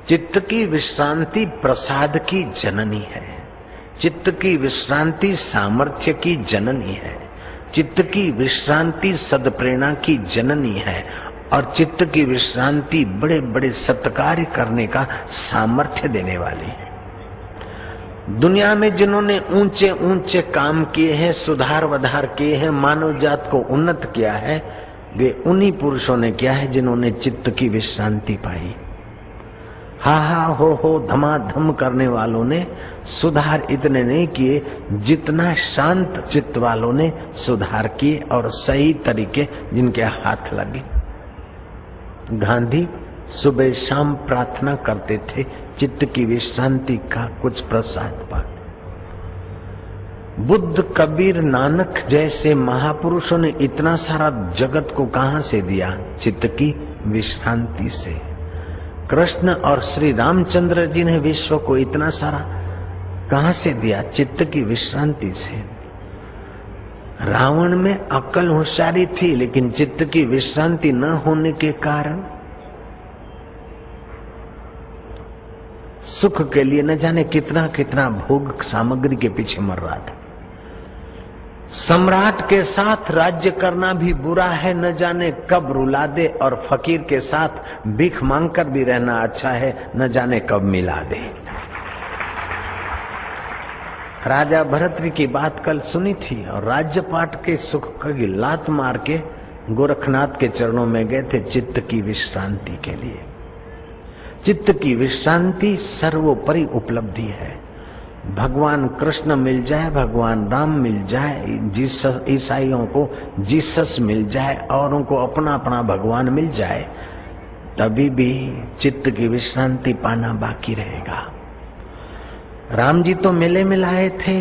चित्त की विश्रांति प्रसाद की जननी है। चित्त की विश्रांति सामर्थ्य की जननी है। चित्त की विश्रांति सद्प्रेरणा की जननी है। और चित्त की विश्रांति बड़े बड़े सत्कार्य करने का सामर्थ्य देने वाली है। दुनिया में जिन्होंने ऊंचे ऊंचे काम किए हैं, सुधार वधार किए हैं, मानव जात को उन्नत किया है, वे उन्हीं पुरुषों ने किया है जिन्होंने चित्त की विश्रांति पाई। हा हा हो धमाधम करने वालों ने सुधार इतने नहीं किए जितना शांत चित्त वालों ने सुधार किए और सही तरीके जिनके हाथ लगे। गांधी सुबह शाम प्रार्थना करते थे चित्त की विश्रांति का कुछ प्रसाद पाते। बुद्ध, कबीर, नानक जैसे महापुरुषों ने इतना सारा जगत को कहां से दिया? चित्त की विश्रांति से। कृष्ण और श्री रामचंद्र जी ने विश्व को इतना सारा कहां से दिया? चित्त की विश्रांति से। रावण में अक्ल होशियारी थी, लेकिन चित्त की विश्रांति न होने के कारण सुख के लिए न जाने कितना कितना भोग सामग्री के पीछे मर रहा था। सम्राट के साथ राज्य करना भी बुरा है, न जाने कब रुला दे, और फकीर के साथ भीख मांगकर भी रहना अच्छा है, न जाने कब मिला दे। राजा भरतरी की बात कल सुनी थी और राज्यपाट के सुख की लात मार के गोरखनाथ के चरणों में गए थे चित्त की विश्रांति के लिए। चित्त की विश्रांति सर्वोपरि उपलब्धि है। भगवान कृष्ण मिल जाए, भगवान राम मिल जाए, जीसस, ईसाइयों को जीसस मिल जाए, औरों को अपना अपना भगवान मिल जाए, तभी भी चित्त की विश्रांति पाना बाकी रहेगा। राम जी तो मिले मिलाए थे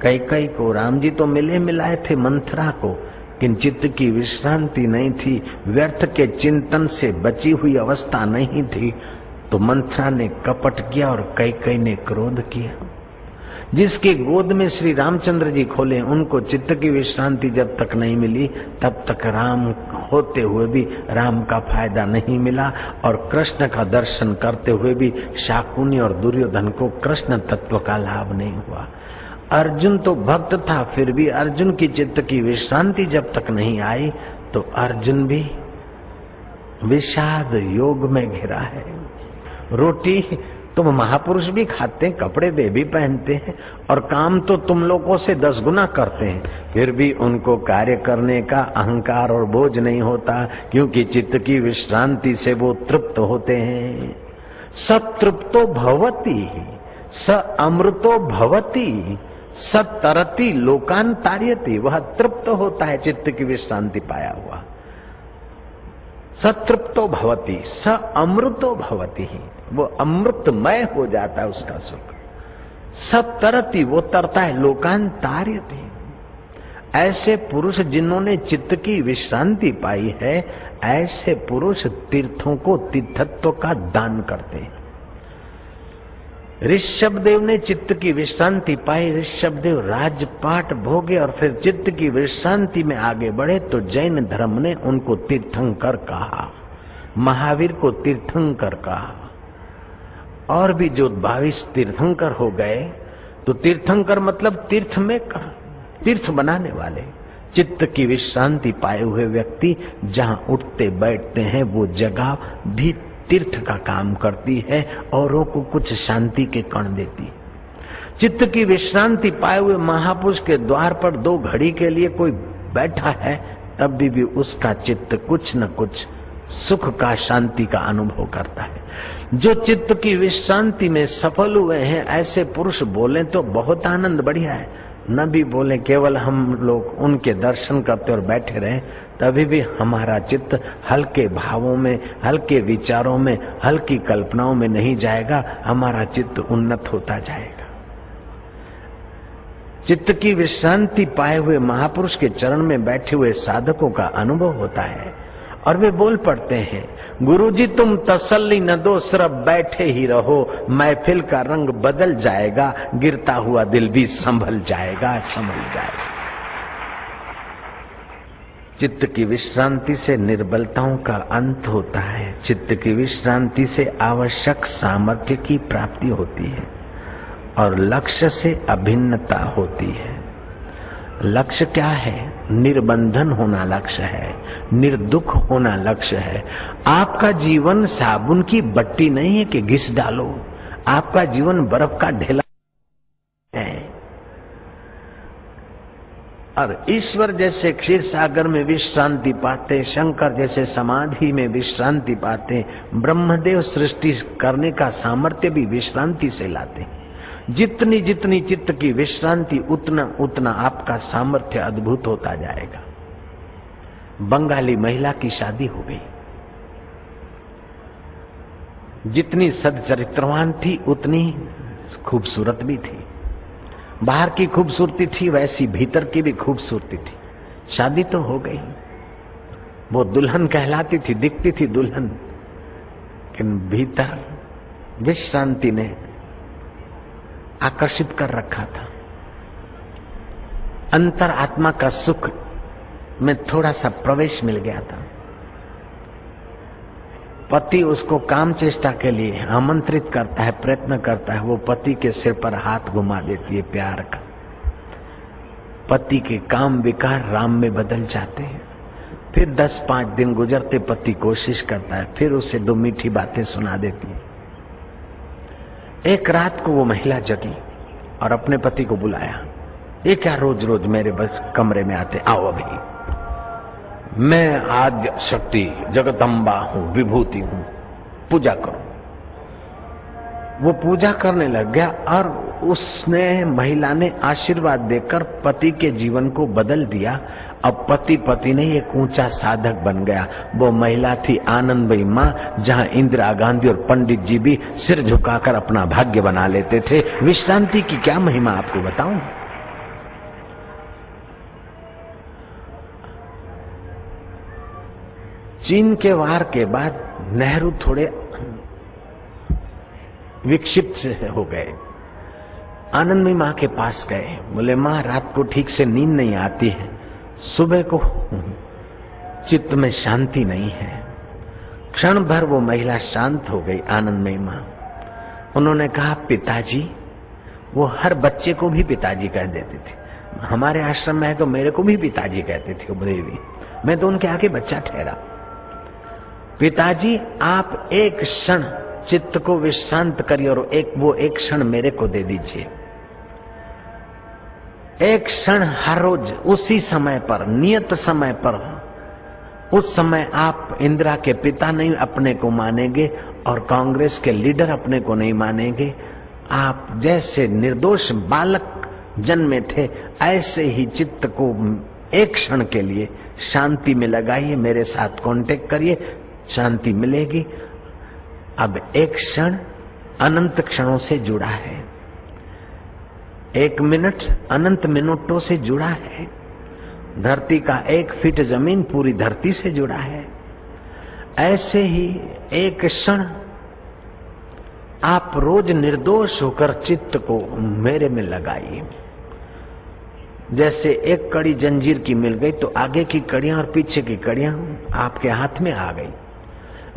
कैकई को, राम जी तो मिले मिलाए थे मंथरा को, लेकिन चित्त की विश्रांति नहीं थी। व्यर्थ के चिंतन से बची हुई अवस्था नहीं थी, तो मंथरा ने कपट किया और कैकई ने क्रोध किया। जिसके गोद में श्री रामचंद्र जी खोले, उनको चित्त की विश्रांति जब तक नहीं मिली, तब तक राम होते हुए भी राम का फायदा नहीं मिला, और कृष्ण का दर्शन करते हुए भी शाकुनी और दुर्योधन को कृष्ण तत्व का लाभ नहीं हुआ। अर्जुन तो भक्त था, फिर भी अर्जुन की चित्त की विश्रांति जब तक नहीं आई, तो अर्जुन भी विषाद योग में घिरा है। रोटी तुम महापुरुष भी खाते हैं, कपड़े वे भी पहनते हैं, और काम तो तुम लोगों से 10 गुना करते हैं, फिर भी उनको कार्य करने का अहंकार और बोझ नहीं होता, क्योंकि चित्त की विश्रांति से वो तृप्त होते हैं। स तृप्तो भवति, स अमृतो भवति, स तरति लोकान तार्यति। वह तृप्त होता है चित्त की विश्रांति पाया हुआ। सतृप्तो भवति, स अमृतो भवति, वो अमृतमय हो जाता है उसका सुख। सतरति, वो तरता है, लोकान तार्यति। ऐसे पुरुष जिन्होंने चित्त की विश्रांति पाई है, ऐसे पुरुष तीर्थों को तीर्थत्व का दान करते हैं। ऋषभदेव ने चित्त की विश्रांति पाई, ऋषभदेव राजपाट भोगे और फिर चित्त की विश्रांति में आगे बढ़े, तो जैन धर्म ने उनको तीर्थंकर कहा, महावीर को तीर्थंकर कहा, और भी जो 22 तीर्थंकर हो गए। तो तीर्थंकर मतलब तीर्थ में तीर्थ बनाने वाले। चित्त की विश्रांति पाए हुए व्यक्ति जहां उठते बैठते हैं, वो जगह भी तीर्थ का काम करती है, औरों को कुछ शांति के कण देती। चित्त की विश्रांति पाए हुए महापुरुष के द्वार पर 2 घड़ी के लिए कोई बैठा है, तब भी उसका चित्त कुछ न कुछ सुख का, शांति का अनुभव करता है। जो चित्त की विश्रांति में सफल हुए हैं, ऐसे पुरुष बोले तो बहुत आनंद, बढ़िया है, न भी बोले, केवल हम लोग उनके दर्शन करते और बैठे रहे, तभी भी हमारा चित्त हल्के भावों में, हल्के विचारों में, हल्की कल्पनाओं में नहीं जाएगा, हमारा चित्त उन्नत होता जाएगा। चित्त की विश्रांति पाए हुए महापुरुष के चरण में बैठे हुए साधकों का अनुभव होता है, और वे बोल पड़ते हैं, गुरुजी तुम तसल्ली न दो, सिर्फ बैठे ही रहो, महफिल का रंग बदल जाएगा, गिरता हुआ दिल भी संभल जाएगा, संभल जाएगा। चित्त की विश्रांति से निर्बलताओं का अंत होता है। चित्त की विश्रांति से आवश्यक सामर्थ्य की प्राप्ति होती है और लक्ष्य से अभिन्नता होती है। लक्ष्य क्या है? निर्बंधन होना लक्ष्य है, निर्दुख होना लक्ष्य है। आपका जीवन साबुन की बट्टी नहीं है कि घिस डालो, आपका जीवन बर्फ का ढेला है। और ईश्वर जैसे क्षीर सागर में विश्रांति पाते, शंकर जैसे समाधि में विश्रांति पाते, ब्रह्मदेव सृष्टि करने का सामर्थ्य भी विश्रांति से लाते। जितनी जितनी चित्त की विश्रांति उतना उतना आपका सामर्थ्य अद्भुत होता जाएगा। बंगाली महिला की शादी हो गई, जितनी सदचरित्रवान थी उतनी खूबसूरत भी थी। बाहर की खूबसूरती थी वैसी भीतर की भी खूबसूरती थी। शादी तो हो गई, वो दुल्हन कहलाती थी, दिखती थी दुल्हन, लेकिन भीतर विश्रांति ने आकर्षित कर रखा था। अंतर आत्मा का सुख में थोड़ा सा प्रवेश मिल गया था। पति उसको काम चेष्टा के लिए आमंत्रित करता है, प्रयत्न करता है, वो पति के सिर पर हाथ घुमा देती है प्यार का। पति के काम विकार राम में बदल जाते हैं। फिर 10-5 दिन गुजरते पति कोशिश करता है, फिर उसे 2 मीठी बातें सुना देती है। एक रात को वो महिला जगी और अपने पति को बुलाया। ये क्या रोज रोज मेरे कमरे में आते? आओ अभी, मैं आद्य शक्ति जगदम्बा हूं, विभूति हूं, पूजा करो। वो पूजा करने लग गया और उसने महिला ने आशीर्वाद देकर पति के जीवन को बदल दिया। अब पति नहीं एक ऊंचा साधक बन गया। वो महिला थी आनंदमयी माँ, जहाँ इंदिरा गांधी और पंडित जी भी सिर झुकाकर अपना भाग्य बना लेते थे। विश्रांति की क्या महिमा आपको बताऊं। चीन के वार के बाद नेहरू थोड़े विक्षिप्त से हो गए। आनंदमयी माँ के पास गए, बोले माँ रात को ठीक से नींद नहीं आती है, सुबह को चित्त में शांति नहीं है। क्षण भर वो महिला शांत हो गई, आनंदमयी माँ। उन्होंने कहा पिताजी, वो हर बच्चे को भी पिताजी कह देती थी। हमारे आश्रम में है तो मेरे को भी पिताजी कहती थी वो देवी, मैं तो उनके आगे बच्चा ठहरा। पिताजी आप एक क्षण चित्त को विश्रांत करिए और एक क्षण मेरे को दे दीजिए। एक क्षण हर रोज उसी समय पर, नियत समय पर, उस समय आप इंदिरा के पिता नहीं अपने को मानेंगे और कांग्रेस के लीडर अपने को नहीं मानेंगे। आप जैसे निर्दोष बालक जन्मे थे ऐसे ही चित्त को एक क्षण के लिए शांति में लगाइए, मेरे साथ कांटेक्ट करिए, शांति मिलेगी। अब एक क्षण अनंत क्षणों से जुड़ा है, 1 मिनट अनंत मिनटों से जुड़ा है। धरती का 1 फीट जमीन पूरी धरती से जुड़ा है। ऐसे ही एक क्षण आप रोज निर्दोष होकर चित्त को मेरे में लगाइए। जैसे एक कड़ी जंजीर की मिल गई तो आगे की कड़ियां और पीछे की कड़ियां आपके हाथ में आ गई,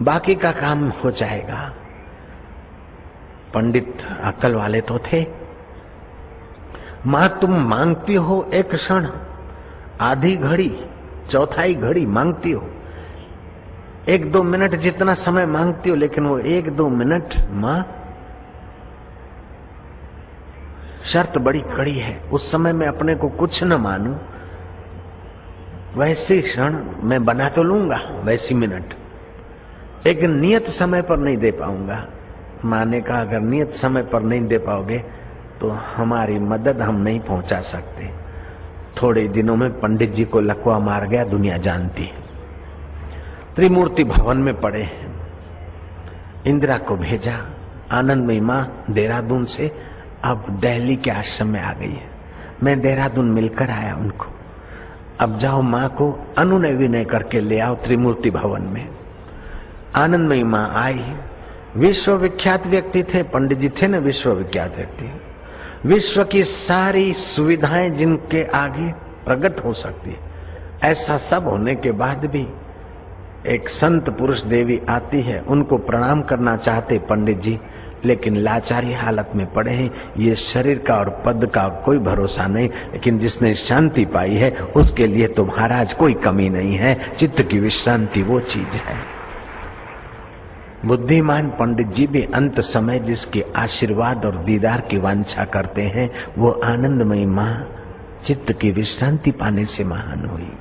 बाकी का काम हो जाएगा। पंडित अक्ल वाले तो थे। मां तुम मांगती हो एक क्षण, आधी घड़ी, चौथाई घड़ी मांगती हो, 1-2 मिनट जितना समय मांगती हो, लेकिन वो 1-2 मिनट मां शर्त बड़ी कड़ी है। उस समय मैं अपने को कुछ न मानूं, वैसे क्षण मैं बना तो लूंगा, वैसी मिनट, लेकिन नियत समय पर नहीं दे पाऊंगा। माने का अगर नियत समय पर नहीं दे पाओगे तो हमारी मदद हम नहीं पहुंचा सकते। थोड़े दिनों में पंडित जी को लकवा मार गया, दुनिया जानती है। त्रिमूर्ति भवन में पड़े हैं। इंदिरा को भेजा, आनंदमयी माँ देहरादून से अब दिल्ली के आश्रम में आ गई है। मैं देहरादून मिलकर आया उनको। अब जाओ माँ को अनुनय विनय करके ले आओ त्रिमूर्ति भवन में। आनंदमयी माँ आई। विश्वविख्यात व्यक्ति थे, पंडित जी थे ना विश्वविख्यात व्यक्ति। विश्व की सारी सुविधाएं जिनके आगे प्रकट हो सकती है, ऐसा सब होने के बाद भी एक संत पुरुष देवी आती है, उनको प्रणाम करना चाहते पंडित जी, लेकिन लाचारी हालत में पड़े हैं। ये शरीर का और पद का कोई भरोसा नहीं, लेकिन जिसने शांति पाई है उसके लिए तो महाराज कोई कमी नहीं है। चित्त की विश्रांति वो चीज है। बुद्धिमान पंडित जी भी अंत समय जिसके आशीर्वाद और दीदार की वांछा करते हैं, वो आनंदमयी मां चित्त की विश्रांति पाने से महान हुई।